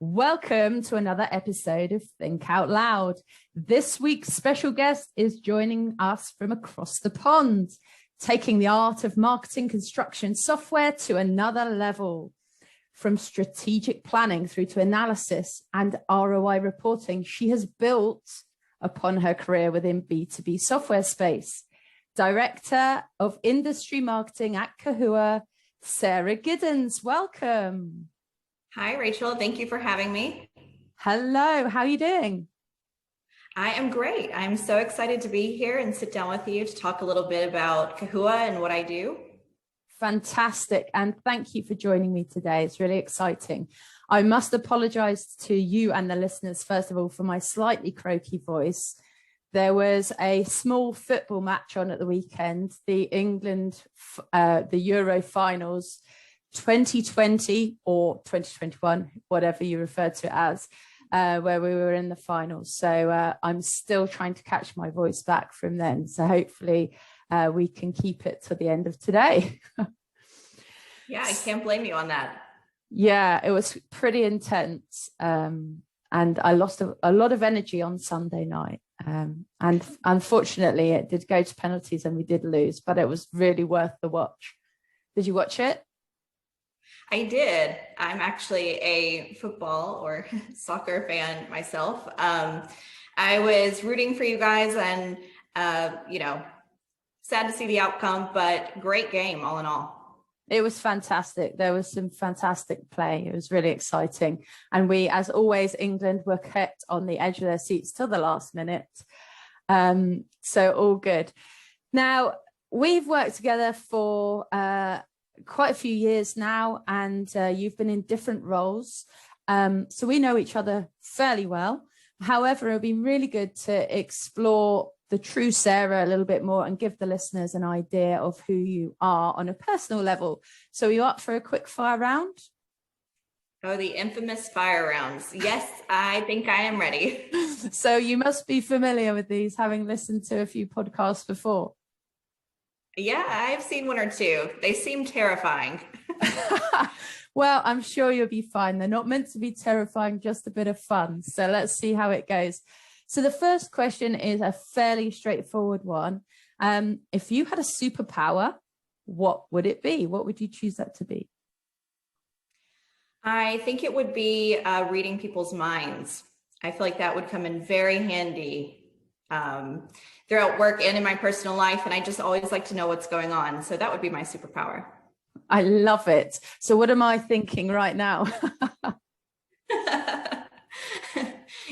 Welcome to another episode of Think Out Loud. This week's special guest is joining us from across the pond, taking the art of marketing construction software to another level. From strategic planning through to analysis and ROI reporting, she has built upon her career within B2B software space. Director of Industry Marketing at Kahua, Sara Giddens. Welcome. Hi, Rachel. Thank you for having me. Hello. How are you doing? I am great. I'm so excited to be here and sit down with you to talk a little bit about Kahua and what I do. Fantastic. And thank you for joining me today. It's really exciting. I must apologize to you and the listeners, first of all, for my slightly croaky voice. There was a small football match on at the weekend, the Euro finals, 2020 or 2021, whatever you refer to it as, where we were in the finals. So I'm still trying to catch my voice back from then. So hopefully we can keep it to the end of today. Yeah, I can't blame you on that. Yeah, it was pretty intense. And I lost a lot of energy on Sunday night. And unfortunately, it did go to penalties and we did lose, but it was really worth the watch. Did you watch it? I did. I'm actually a football or soccer fan myself. I was rooting for you guys and, sad to see the outcome, but great game all in all. It was fantastic. There was some fantastic play. It was really exciting. And we, as always, England were kept on the edge of their seats till the last minute. So all good. Now, we've worked together for quite a few years now, and you've been in different roles. So we know each other fairly well. However, it'll be really good to explore the true Sara a little bit more and give the listeners an idea of who you are on a personal level. So are you up for a quick fire round? Oh, the infamous fire rounds. Yes, I think I am ready. So you must be familiar with these, having listened to a few podcasts before. Yeah, I've seen one or two. They seem terrifying. Well, I'm sure you'll be fine. They're not meant to be terrifying, just a bit of fun. So let's see how it goes. So the first question is a fairly straightforward one. If you had a superpower, what would it be? What would you choose that to be? I think it would be reading people's minds. I feel like that would come in very handy throughout work and in my personal life. And I just always like to know what's going on. So that would be my superpower. I love it. So what am I thinking right now?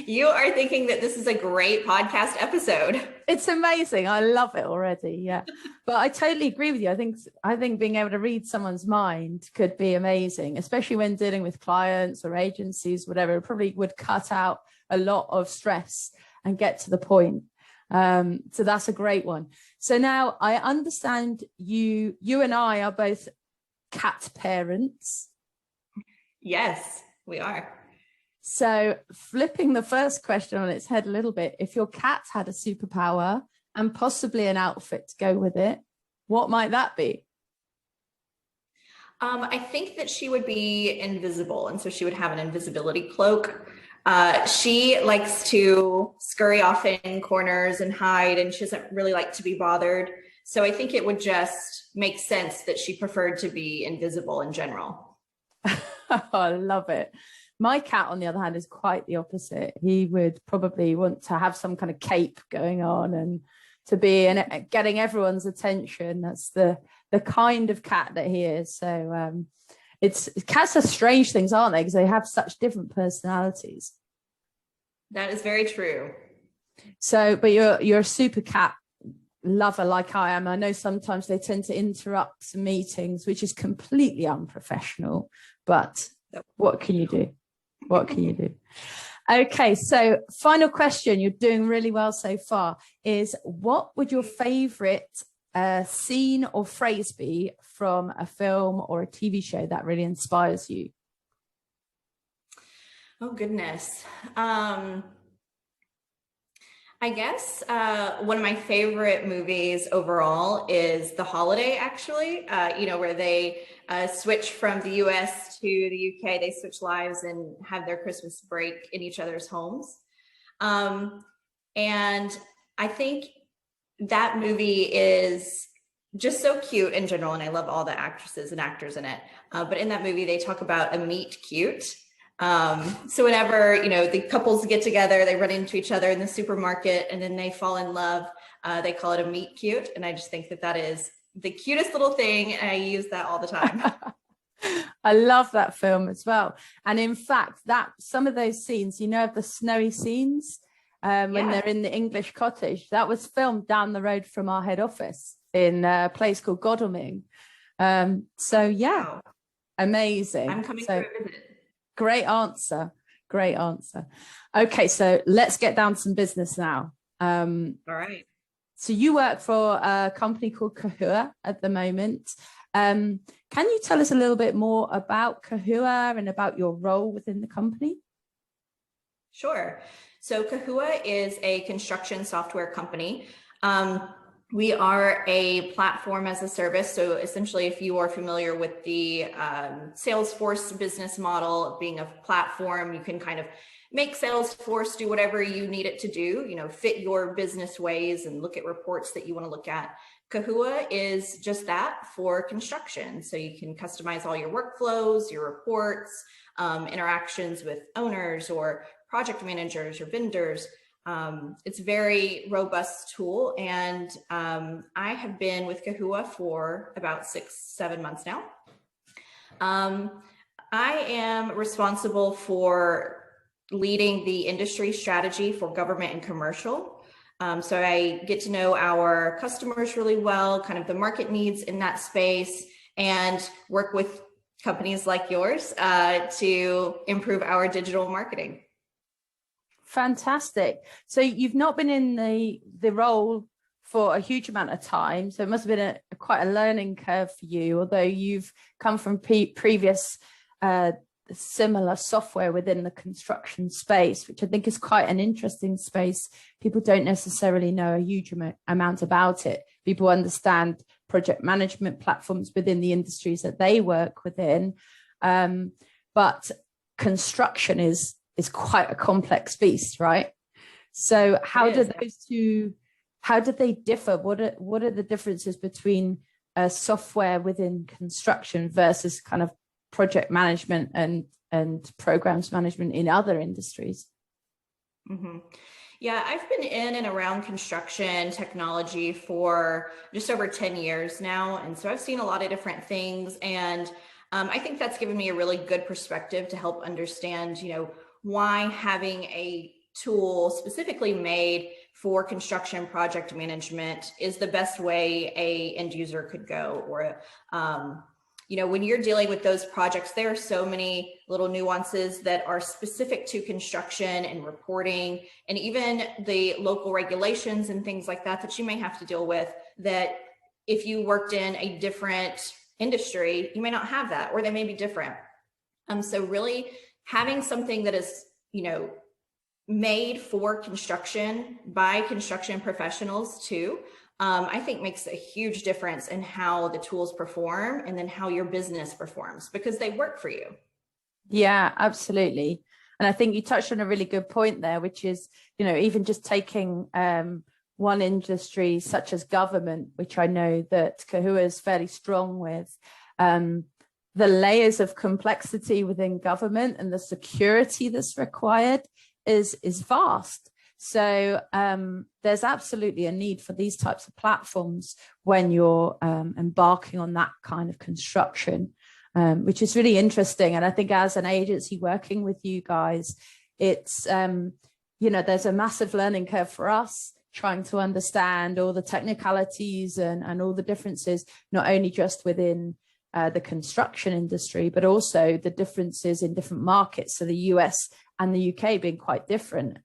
You are thinking that this is a great podcast episode. It's amazing. I love it already. Yeah. But I totally agree with you. I think being able to read someone's mind could be amazing, especially when dealing with clients or agencies, whatever. It probably would cut out a lot of stress and get to the point. So that's a great one. So now I understand you and I are both cat parents. Yes, we are. So flipping the first question on its head a little bit, if your cat had a superpower and possibly an outfit to go with it, what might that be? I think that she would be invisible. And so she would have an invisibility cloak. She likes to scurry off in corners and hide, and she doesn't really like to be bothered. So I think it would just make sense that she preferred to be invisible in general. I love it. My cat, on the other hand, is quite the opposite. He would probably want to have some kind of cape going on and to be getting everyone's attention. That's the kind of cat that he is. So cats are strange things, aren't they? Because they have such different personalities. That is very true. So, but you're a super cat lover like I am. I know sometimes they tend to interrupt some meetings, which is completely unprofessional, but what can you do? What can you do? Okay, so final question. You're doing really well so far. Is what would your favorite scene or phrase be from a film or a TV show that really inspires you? Oh, goodness. I guess one of my favorite movies overall is The Holiday, actually, where they switch from the US to the UK. They switch lives and have their Christmas break in each other's homes. Um, and I think that movie is just so cute in general. And I love all the actresses and actors in it. But in that movie, they talk about a meet cute. So whenever, the couples get together, they run into each other in the supermarket and then they fall in love. They call it a meet cute. And I just think that that is the cutest little thing. And I use that all the time. I love that film as well. And in fact, that some of those scenes, of the snowy scenes when they're in the English cottage, that was filmed down the road from our head office in a place called Godalming. Wow. Amazing. I'm coming for a visit. Great answer. Great answer. Okay, so let's get down to some business now. All right. So you work for a company called Kahua at the moment. Can you tell us a little bit more about Kahua and about your role within the company? Sure. So Kahua is a construction software company. We are a platform as a service. So essentially, if you are familiar with the Salesforce business model of being a platform, you can kind of make Salesforce do whatever you need it to do, fit your business ways and look at reports that you want to look at. Kahua is just that for construction. So you can customize all your workflows, your reports, interactions with owners or project managers or vendors. It's a very robust tool, and I have been with Kahua for about 6-7 months now. I am responsible for leading the industry strategy for government and commercial. So I get to know our customers really well, kind of the market needs in that space, and work with companies like yours to improve our digital marketing. Fantastic. So you've not been in the role for a huge amount of time. So it must have been quite a learning curve for you, although you've come from previous similar software within the construction space, which I think is quite an interesting space. People don't necessarily know a huge amount about it. People understand project management platforms within the industries that they work within. But construction is quite a complex beast, right? So how do they differ? What are the differences between software within construction versus kind of project management and programs management in other industries? Mm-hmm. Yeah, I've been in and around construction technology for just over 10 years now. And so I've seen a lot of different things. And I think that's given me a really good perspective to help understand, why having a tool specifically made for construction project management is the best way a end user could go. Or, when you're dealing with those projects, there are so many little nuances that are specific to construction and reporting, and even the local regulations and things like that you may have to deal with, that if you worked in a different industry, you may not have that, or they may be different. So really having something that is, made for construction by construction professionals too, I think makes a huge difference in how the tools perform and then how your business performs, because they work for you. Yeah, absolutely. And I think you touched on a really good point there, which is, even just taking one industry such as government, which I know that Kahua is fairly strong with, the layers of complexity within government and the security that's required is vast. So there's absolutely a need for these types of platforms when you're embarking on that kind of construction, which is really interesting. And I think as an agency working with you guys, it's, there's a massive learning curve for us, trying to understand all the technicalities and all the differences, not only just within the construction industry, but also the differences in different markets. So the US and the UK being quite different,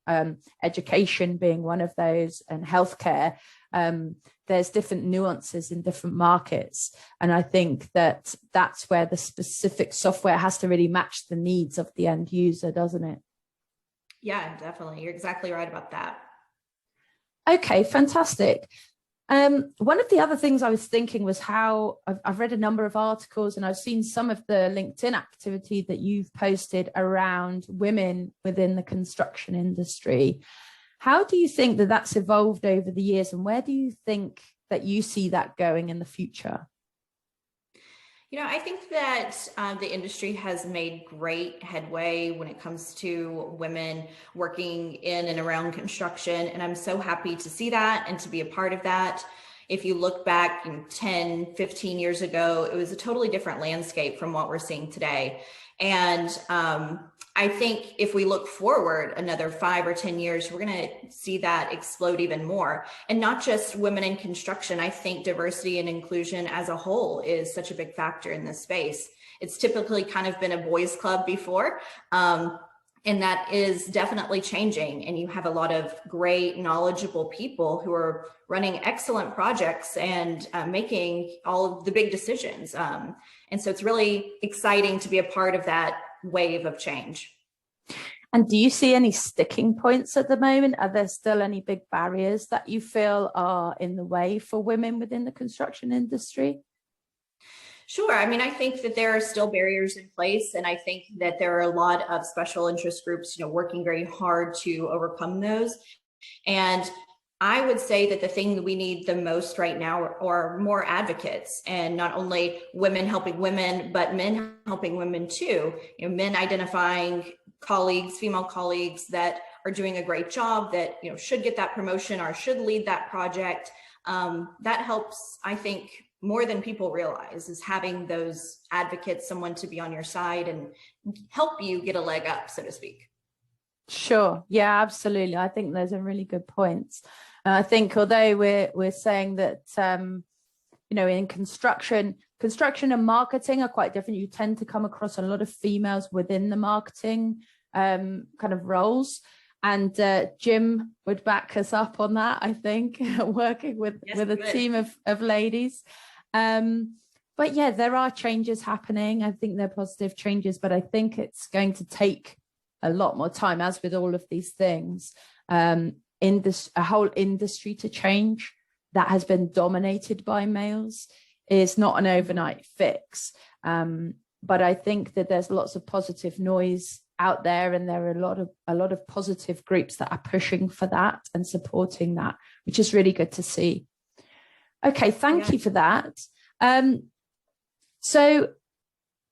education being one of those, and healthcare. There's different nuances in different markets. And I think that that's where the specific software has to really match the needs of the end user, doesn't it? Yeah, definitely. You're exactly right about that. Okay, fantastic. One of the other things I was thinking was how I've read a number of articles and I've seen some of the LinkedIn activity that you've posted around women within the construction industry. How do you think that that's evolved over the years, and where do you think that you see that going in the future? I think that the industry has made great headway when it comes to women working in and around construction. And I'm so happy to see that and to be a part of that. If you look back 10, 15 years ago, it was a totally different landscape from what we're seeing today. And I think if we look forward another 5 or 10 years, we're going to see that explode even more. And not just women in construction. I think diversity and inclusion as a whole is such a big factor in this space. It's typically kind of been a boys' club before. And that is definitely changing. And you have a lot of great, knowledgeable people who are running excellent projects and making all of the big decisions. And so it's really exciting to be a part of that wave of change. And do you see any sticking points at the moment? Are there still any big barriers that you feel are in the way for women within the construction industry? Sure. I mean, I think that there are still barriers in place, and I think that there are a lot of special interest groups, working very hard to overcome those. And I would say that the thing that we need the most right now are more advocates, and not only women helping women, but men helping women too. Men identifying colleagues, female colleagues that are doing a great job, that should get that promotion or should lead that project. That helps, I think, more than people realize, is having those advocates, someone to be on your side and help you get a leg up, so to speak. Sure. Yeah, absolutely. I think those are really good points. I think although we're saying that, in construction and marketing are quite different. You tend to come across a lot of females within the marketing kind of roles. And Jim would back us up on that, I think, working with a team of ladies. But yeah, there are changes happening. I think they're positive changes, but I think it's going to take a lot more time, as with all of these things, in a whole industry to change that has been dominated by males. Is not an overnight fix. But I think that there's lots of positive noise out there, and there are a lot of positive groups that are pushing for that and supporting that, which is really good to see. Okay, thank you for that. So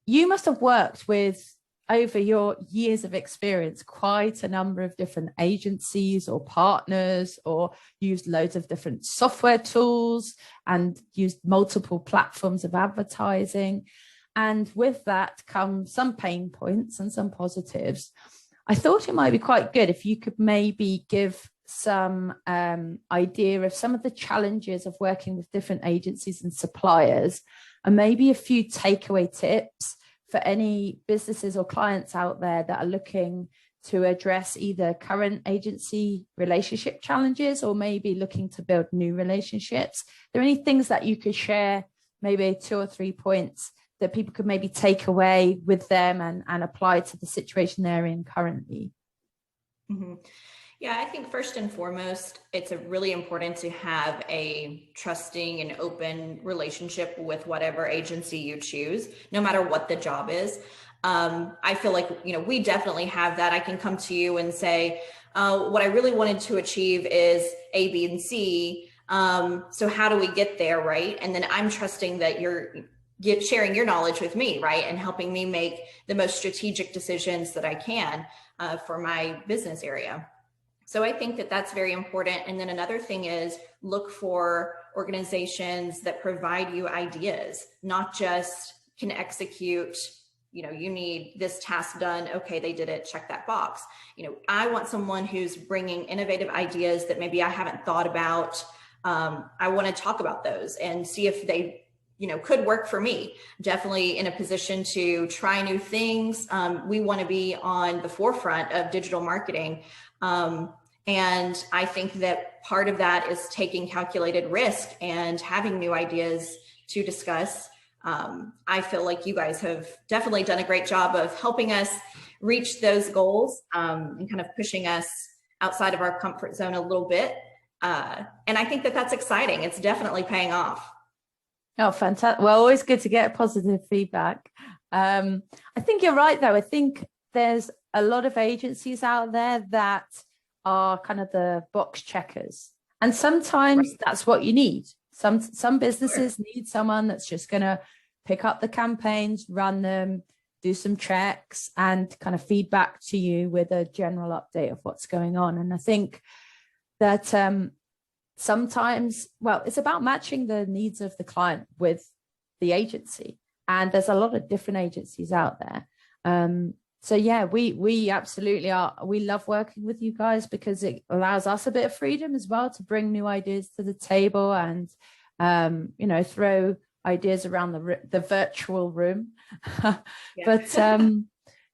you must have worked with, over your years of experience, quite a number of different agencies or partners, or used loads of different software tools and used multiple platforms of advertising. And with that come some pain points and some positives. I thought it might be quite good if you could maybe give some idea of some of the challenges of working with different agencies and suppliers, and maybe a few takeaway tips for any businesses or clients out there that are looking to address either current agency relationship challenges or maybe looking to build new relationships. Are there any things that you could share, maybe 2 or 3 points that people could maybe take away with them and apply to the situation they're in currently? Mm-hmm. Yeah, I think first and foremost, it's really important to have a trusting and open relationship with whatever agency you choose, no matter what the job is. I feel like, we definitely have that. I can come to you and say, what I really wanted to achieve is A, B, and C. So how do we get there, right? And then I'm trusting that you're sharing your knowledge with me, right? And helping me make the most strategic decisions that I can for my business area. So I think that that's very important. And then another thing is look for organizations that provide you ideas, not just can execute, you need this task done. Okay, they did it, check that box. I want someone who's bringing innovative ideas that maybe I haven't thought about. I want to talk about those and see if they could work for me. Definitely in a position to try new things. We want to be on the forefront of digital marketing. And I think that part of that is taking calculated risk and having new ideas to discuss. I feel like you guys have definitely done a great job of helping us reach those goals and kind of pushing us outside of our comfort zone a little bit. And I think that that's exciting. It's definitely paying off. Oh, fantastic. Well, always good to get positive feedback. I think you're right, though. I think there's a lot of agencies out there that are kind of the box checkers. And sometimes that's what you need. Some businesses need someone that's just going to pick up the campaigns, run them, do some checks, and kind of feedback to you with a general update of what's going on. And I think that sometimes, well, it's about matching the needs of the client with the agency. And there's a lot of different agencies out there. So yeah, we absolutely are. We love working with you guys because it allows us a bit of freedom as well to bring new ideas to the table and, throw ideas around the virtual room. But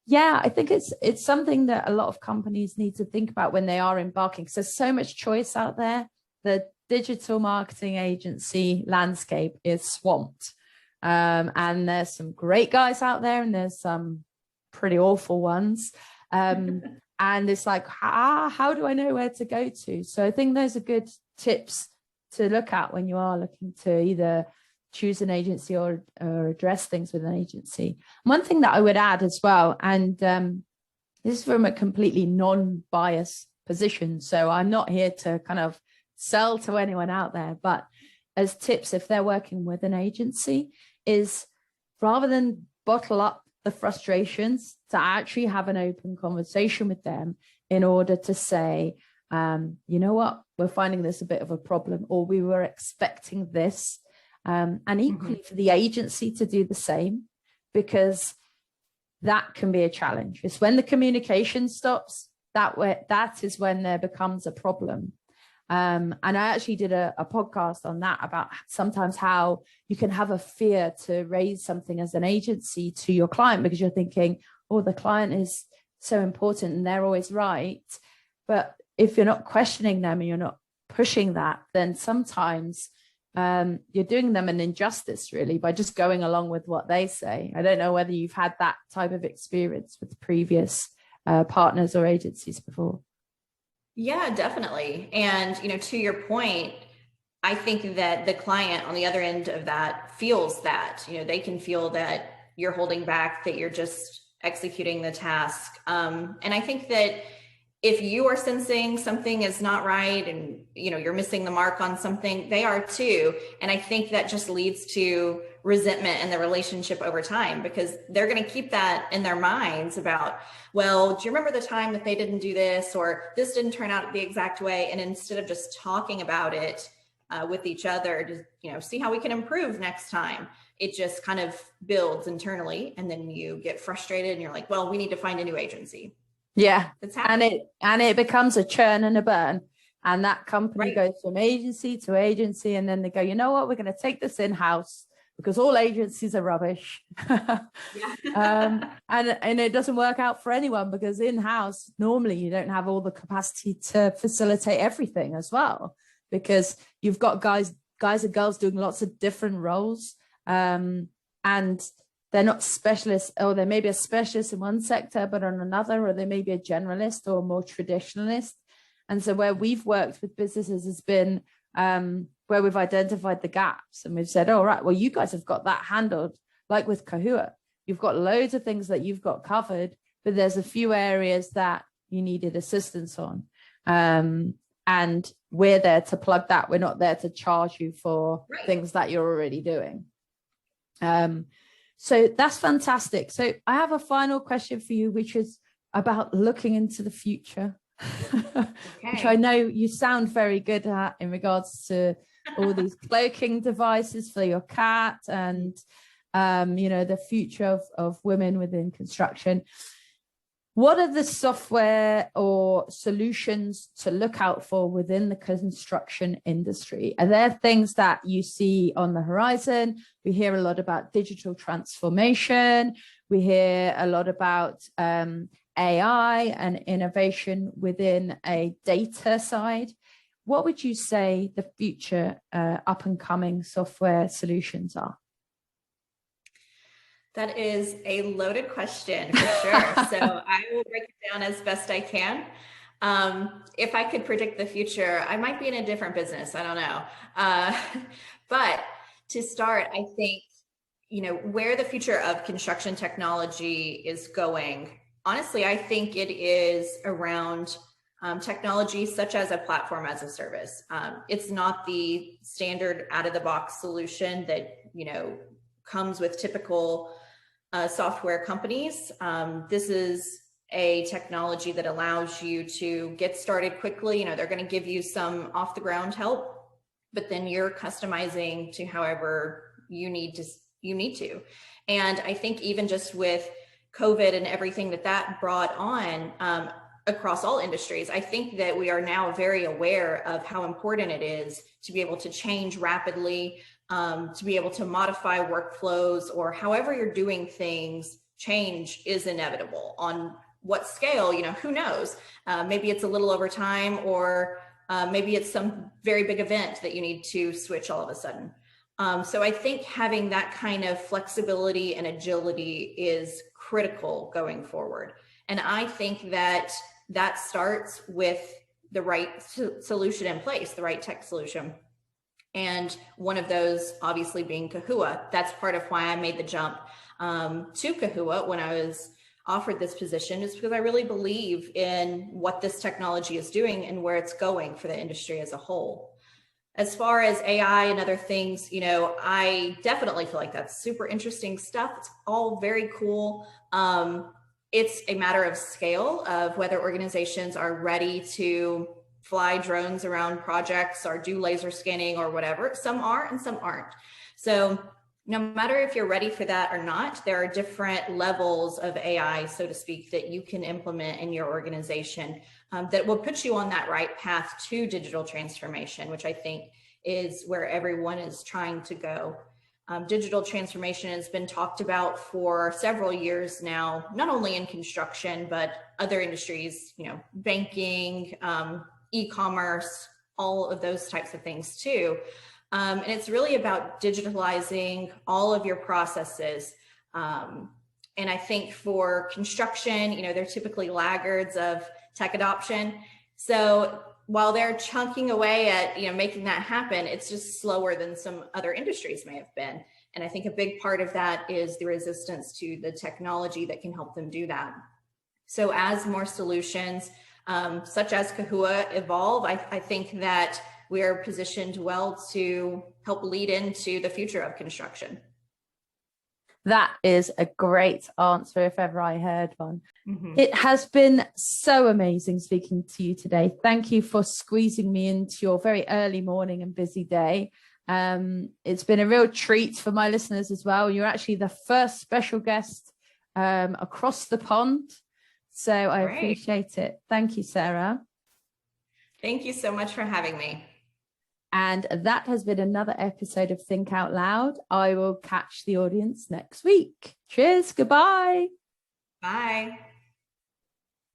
yeah, I think it's something that a lot of companies need to think about when they are embarking. So there's so much choice out there. The digital marketing agency landscape is swamped. And there's some great guys out there and there's some pretty awful ones. And it's like, how do I know where to go to? So I think those are good tips to look at when you are looking to either choose an agency or address things with an agency. One thing that I would add as well, and this is from a completely non-biased position, so I'm not here to kind of sell to anyone out there, but as tips, if they're working with an agency, is rather than bottle up the frustrations, to actually have an open conversation with them in order to say, you know what, we're finding this a bit of a problem, or we were expecting this. And equally for the agency to do the same, because that can be a challenge. It's when the communication stops, that is when there becomes a problem. And I actually did a podcast on that about sometimes how you can have a fear to raise something as an agency to your client because you're thinking, oh, the client is so important and they're always right. But if you're not questioning them and you're not pushing that, then sometimes you're doing them an injustice, really, by just going along with what they say. I don't know whether you've had that type of experience with previous partners or agencies before. Yeah, definitely. And, to your point, I think that the client on the other end of that feels that, they can feel that you're holding back, that you're just executing the task. And I think that if you are sensing something is not right and, you're missing the mark on something, they are too. And I think that just leads to resentment in the relationship over time, because they're going to keep that in their minds about, well, do you remember the time that they didn't do this, or this didn't turn out the exact way? And instead of just talking about it with each other to, see how we can improve next time, it just kind of builds internally. And then you get frustrated and you're like, well, we need to find a new agency. Yeah. And it becomes a churn and a burn. And that company goes from agency to agency. And then they go, you know what, we're going to take this in-house because all agencies are rubbish. And it doesn't work out for anyone, because in-house, normally you don't have all the capacity to facilitate everything as well, because you've got guys and girls doing lots of different roles. And they're not specialists, or they may be a specialist in one sector, but on another, or they may be a generalist or more traditionalist. And so where we've worked with businesses has been where we've identified the gaps and we've said, all right, well, you guys have got that handled. Like with Kahua, you've got loads of things that you've got covered, but there's a few areas that you needed assistance on. And we're there to plug that. We're not there to charge you for things that you're already doing. So that's fantastic. So I have a final question for you, which is about looking into the future, which I know you sound very good at in regards to all these cloaking devices for your cat and, the future of women within construction. What are the software or solutions to look out for within the construction industry? Are there things that you see on the horizon? We hear a lot about digital transformation. We hear a lot about AI and innovation within a data side. What would you say the future up and coming software solutions are? That is a loaded question for sure. So I will break it down as best I can. If I could predict the future, I might be in a different business. I don't know. But to start, I think, where the future of construction technology is going, honestly, I think it is around technology such as a platform as a service. It's not the standard out of the box solution that, comes with typical software companies. This is a technology that allows you to get started quickly. They're going to give you some off the ground help, but then you're customizing to however you need to. And I think even just with COVID and everything that brought on across all industries, I think that we are now very aware of how important it is to be able to change rapidly, to be able to modify workflows, or however you're doing things. Change is inevitable. On what scale, who knows? Maybe it's a little over time, or maybe it's some very big event that you need to switch all of a sudden. So I think having that kind of flexibility and agility is critical going forward. And I think that starts with the right solution in place, the right tech solution. And one of those obviously being Kahua. That's part of why I made the jump to Kahua when I was offered this position, is because I really believe in what this technology is doing and where it's going for the industry as a whole. As far as AI and other things, I definitely feel like that's super interesting stuff. It's all very cool. It's a matter of scale of whether organizations are ready to fly drones around projects or do laser scanning or whatever. Some are and some aren't. So no matter if you're ready for that or not, there are different levels of AI, so to speak, that you can implement in your organization that will put you on that right path to digital transformation, which I think is where everyone is trying to go. Digital transformation has been talked about for several years now, not only in construction, but other industries, banking, e-commerce, all of those types of things too. And it's really about digitalizing all of your processes. And I think for construction, they're typically laggards of tech adoption. So while they're chunking away at, making that happen, it's just slower than some other industries may have been. And I think a big part of that is the resistance to the technology that can help them do that. So as more solutions, such as Kahua evolve, I think that we are positioned well to help lead into the future of construction. That is a great answer if ever I heard one. Mm-hmm. It has been so amazing speaking to you today. Thank you for squeezing me into your very early morning and busy day. It's been a real treat for my listeners as well. You're actually the first special guest across the pond. So I appreciate it. Thank you, Sara. Thank you so much for having me. And that has been another episode of Think Out Loud. I will catch the audience next week. Cheers. Goodbye. Bye.